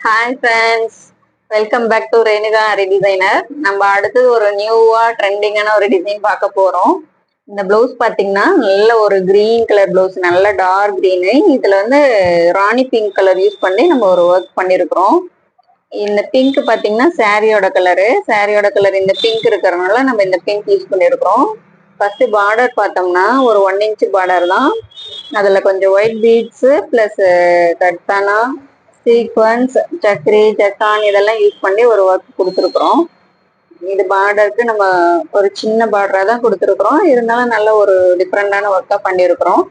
Hi friends, welcome back to Renuka aari designer. நம்ம அடுத்தது ஒரு நியூவா ட்ரெண்டிங்கான ஒரு டிசைன் பார்க்க போறோம். இந்த பிளவுஸ் பாத்தீங்கன்னா நல்ல ஒரு கிரீன் கலர் பிளவுஸ், நல்ல டார்க் கிரீனு. இதுல வந்து ராணி பிங்க் கலர் யூஸ் பண்ணி நம்ம ஒரு ஒர்க் பண்ணிருக்கிறோம். இந்த பிங்க் பாத்தீங்கன்னா சாரியோட கலர் இந்த பிங்க் இருக்கிறதுனால நம்ம இந்த பிங்க் யூஸ் பண்ணிருக்கிறோம். ஃபர்ஸ்ட் பார்டர் பார்த்தோம்னா ஒரு 1 இன்ச் பார்டர் தான். அதுல கொஞ்சம் ஒயிட் பீட்ஸ் பிளஸ் கட்தானா சீக்வன்ஸ் சக்ரி ஜக்கான் இதெல்லாம் யூஸ் பண்ணி ஒரு ஒர்க் கொடுத்துருக்குறோம். இது பார்டருக்கு நம்ம ஒரு சின்ன பார்டரா தான் கொடுத்துருக்குறோம். இருந்தாலும் நல்ல ஒரு டிஃப்ரெண்டான ஒர்க்கா பண்ணியிருக்கிறோம்.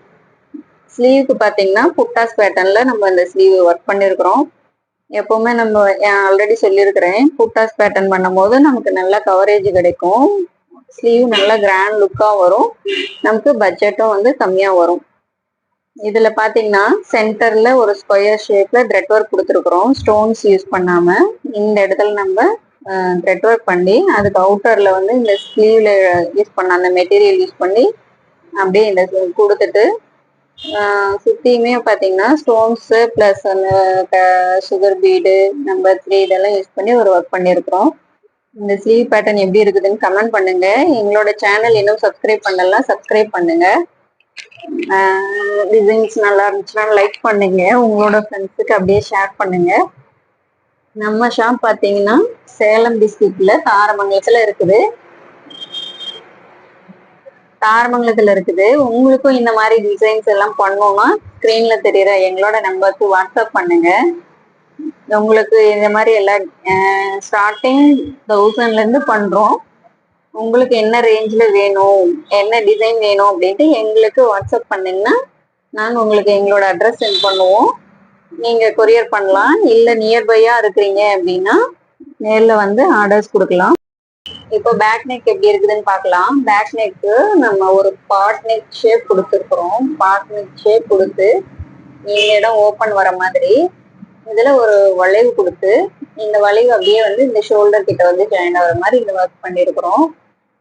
ஸ்லீவுக்கு பார்த்தீங்கன்னா புட்டாஸ் பேட்டர்ன்ல நம்ம இந்த ஸ்லீவ் ஒர்க் பண்ணியிருக்கிறோம். எப்பவுமே நம்ம ஆல்ரெடி சொல்லியிருக்கிறேன், புட்டாஸ் பேட்டர்ன் பண்ணும் போது நமக்கு நல்ல கவரேஜ் கிடைக்கும். ஸ்லீவ் நல்லா கிராண்ட் லுக்கா வரும். நமக்கு பட்ஜெட்டும் வந்து கம்மியா வரும். இதுல பாத்தீங்கன்னா சென்டர்ல ஒரு ஸ்கொயர் ஷேப்ல த்ரெட் ஒர்க் கொடுத்துருக்குறோம். ஸ்டோன்ஸ் யூஸ் பண்ணாம இந்த இடத்துல நம்ம த்ரெட் ஒர்க் பண்ணி அதுக்கு அவுட்டர்ல வந்து இந்த ஸ்லீவ்ல யூஸ் பண்ண அந்த மெட்டீரியல் யூஸ் பண்ணி அப்படியே இந்த கொடுத்துட்டு சுத்தியுமே பாத்தீங்கன்னா ஸ்டோன்ஸ் பிளஸ் அந்த சுகர் பீடு நம்பர் 3 இதெல்லாம் யூஸ் பண்ணி ஒரு ஒர்க் பண்ணியிருக்கிறோம். இந்த ஸ்லீவ் பேட்டர்ன் எப்படி இருக்குதுன்னு கமெண்ட் பண்ணுங்க. எங்களோட சேனல் இன்னும் சப்ஸ்கிரைப் பண்ணலாம், சப்ஸ்கிரைப் பண்ணுங்க. டிசைன்ஸ் நல்லா இருந்துச்சுன்னா லைக் பண்ணுங்க, உங்களோட ஃப்ரெண்ட்ஸுக்கு அப்படியே ஷேர் பண்ணுங்க. நம்ம ஷாப் பார்த்தீங்கன்னா சேலம் டிஸ்ட்ரிக்ட்ல தாரமங்கலத்துல இருக்குது. உங்களுக்கும் இந்த மாதிரி டிசைன்ஸ் எல்லாம் பண்ணணும்னா ஸ்கிரீன்ல தெரியற எங்களோட நம்பருக்கு வாட்ஸ்அப் பண்ணுங்க. உங்களுக்கு இந்த மாதிரி எல்லாம் ஸ்டார்டிங் 1000ல இருந்து பண்றோம். உங்களுக்கு என்ன ரேஞ்சில் வேணும், என்ன டிசைன் வேணும் அப்படின்ட்டு எங்களுக்கு வாட்ஸ்அப் பண்ணீங்கன்னா நாங்கள் உங்களுக்கு எங்களோட அட்ரஸ் சென்ட் பண்ணுவோம். நீங்கள் கொரியர் பண்ணலாம். இல்லை நியர்பையாக இருக்கிறீங்க அப்படின்னா நேரில் வந்து ஆர்டர்ஸ் கொடுக்கலாம். இப்போ பேக் நெக் எப்படி இருக்குதுன்னு பார்க்கலாம். பேக் நெக்கு நம்ம ஒரு பாட் நெக் ஷேப் கொடுத்துருக்குறோம். பாட் நெக் ஷேப் கொடுத்து இந்த இடம் ஓப்பன் வர மாதிரி இதில் ஒரு வளைவு கொடுத்து இந்த வளைவு அப்படியே வந்து இந்த ஷோல்டர் கிட்ட வந்து ஜாயின் ஆகிற மாதிரி இந்த ஒர்க் பண்ணியிருக்கிறோம்.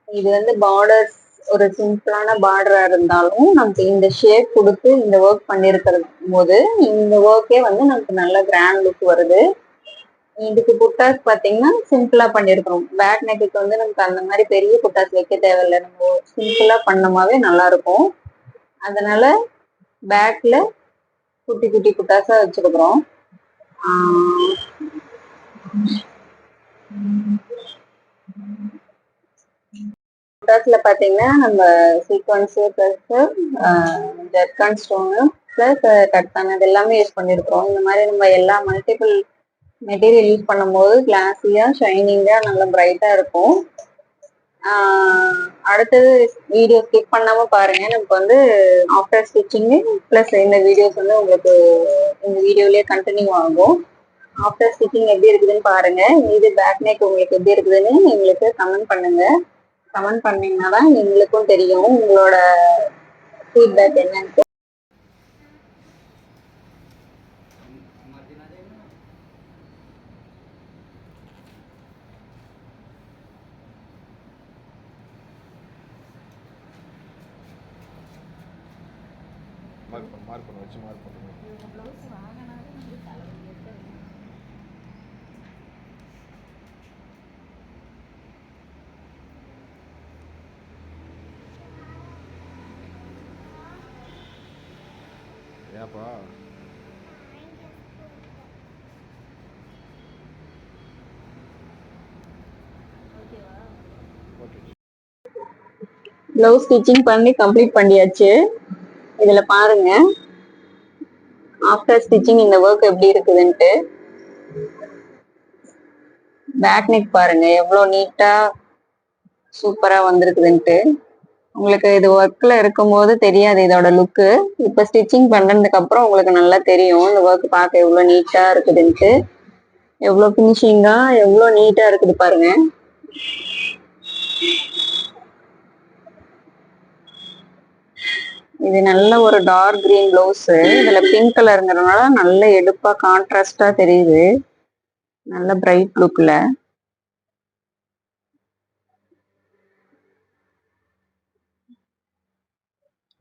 இது வந்து பார்டர்ஸ் ஒரு சிம்பிளான பார்டரா இருந்தாலும் நமக்கு இந்த ஷேப் கொடுத்து இந்த ஒர்க் பண்ணிருக்கிறது போது இந்த ஒர்க்கே வந்து நமக்கு நல்ல கிராண்ட் லுக் வருது. இதுக்கு புட்டாஸ் பாத்தீங்கன்னா சிம்பிளா பண்ணிருக்கிறோம். பேக் நெக்கு வந்து நமக்கு அந்த மாதிரி பெரிய புட்டாஸ் வைக்க தேவையில்லை, நம்ம சிம்பிளா பண்ணமாவே நல்லா இருக்கும். அதனால பேக்ல குட்டி குட்டி புட்டாஸா வச்சிருக்கிறோம். புட்டாஸ்ல பாத்தீங்கன்னா நம்ம sequence plus zircon stone plus கட்தான இது எல்லாமே யூஸ் பண்ணிருக்கிறோம். இந்த மாதிரி நம்ம எல்லா மல்டிபிள் மெட்டீரியல் யூஸ் பண்ணும்போது கிளாஸியா ஷைனிங்கா நல்லா பிரைட்டா இருக்கும். அடுத்தது வீடியோ ஸ்கிப் பண்ணாம பாருங்க. நமக்கு வந்து ஆஃப்டர் ஸ்டிச்சிங்கு பிளஸ் இந்த வீடியோஸ் வந்து உங்களுக்கு இந்த வீடியோலயே கண்டினியூ ஆகும். ஆஃப்டர் ஸ்டிச்சிங் எப்படி இருக்குதுன்னு பாருங்க. இது பேக் நெக் உங்களுக்கு எப்படி இருக்குதுன்னு எங்களுக்கு கமெண்ட் பண்ணுங்க. கமெண்ட் பண்ணீங்கன்னா தான் எங்களுக்கும் தெரியும் உங்களோட ஃபீட்பேக் என்னன்னு. மார்க் பண்ண வச்சு மார்க் பண்ணுங்க. ஏப்பா ப்ளவுஸ் ஸ்டிச்சிங் பண்ணி கம்ப்ளீட் பண்ணியாச்சு. இதுல பாருங்க ஆஃப்டர் ஸ்டிச்சிங் இந்த ஒர்க் எப்படி இருக்குதுன்ட்டு. பேக் நெக் பாருங்க எவ்வளவு நீட்டா சூப்பரா வந்திருக்குதுன்ட்டு. உங்களுக்கு இது ஒர்க்ல இருக்கும்போது தெரியாது இதோட லுக்கு. இப்ப ஸ்டிச்சிங் பண்ணதுக்கு அப்புறம் உங்களுக்கு நல்லா தெரியும் இந்த ஒர்க் பார்க்க எவ்வளவு நீட்டா இருக்குதுன்ட்டு. எவ்வளவு பினிஷிங்கா எவ்வளவு நீட்டா இருக்குது பாருங்க. இது நல்ல ஒரு டார்க் கிரீன் பிளவுஸ். இதுல பிங்க் கலருங்கிறதுனால நல்ல எடுப்பா கான்ட்ராஸ்டா தெரியுது, நல்ல பிரைட் லுக்ல.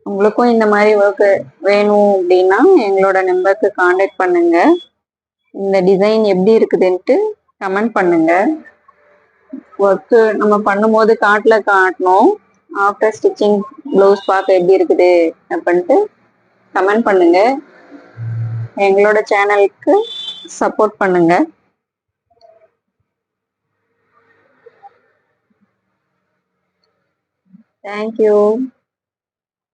உங்களுக்கும் இந்த மாதிரி ஒர்க் வேணும் அப்படின்னா எங்களோட நம்பருக்கு கான்டாக்ட் பண்ணுங்க. இந்த டிசைன் எப்படி இருக்குதுன்ட்டு கமெண்ட் பண்ணுங்க. ஒர்க்கு நம்ம பண்ணும்போது காட்டணும். ஆஃப்டர் ஸ்டிச்சிங் ப்ளவுஸ் பார்க்க எப்படி இருக்குது அப்படின்ட்டு கமெண்ட் பண்ணுங்க. எங்களோட சேனலுக்கு சப்போர்ட் பண்ணுங்க. தேங்க்யூ.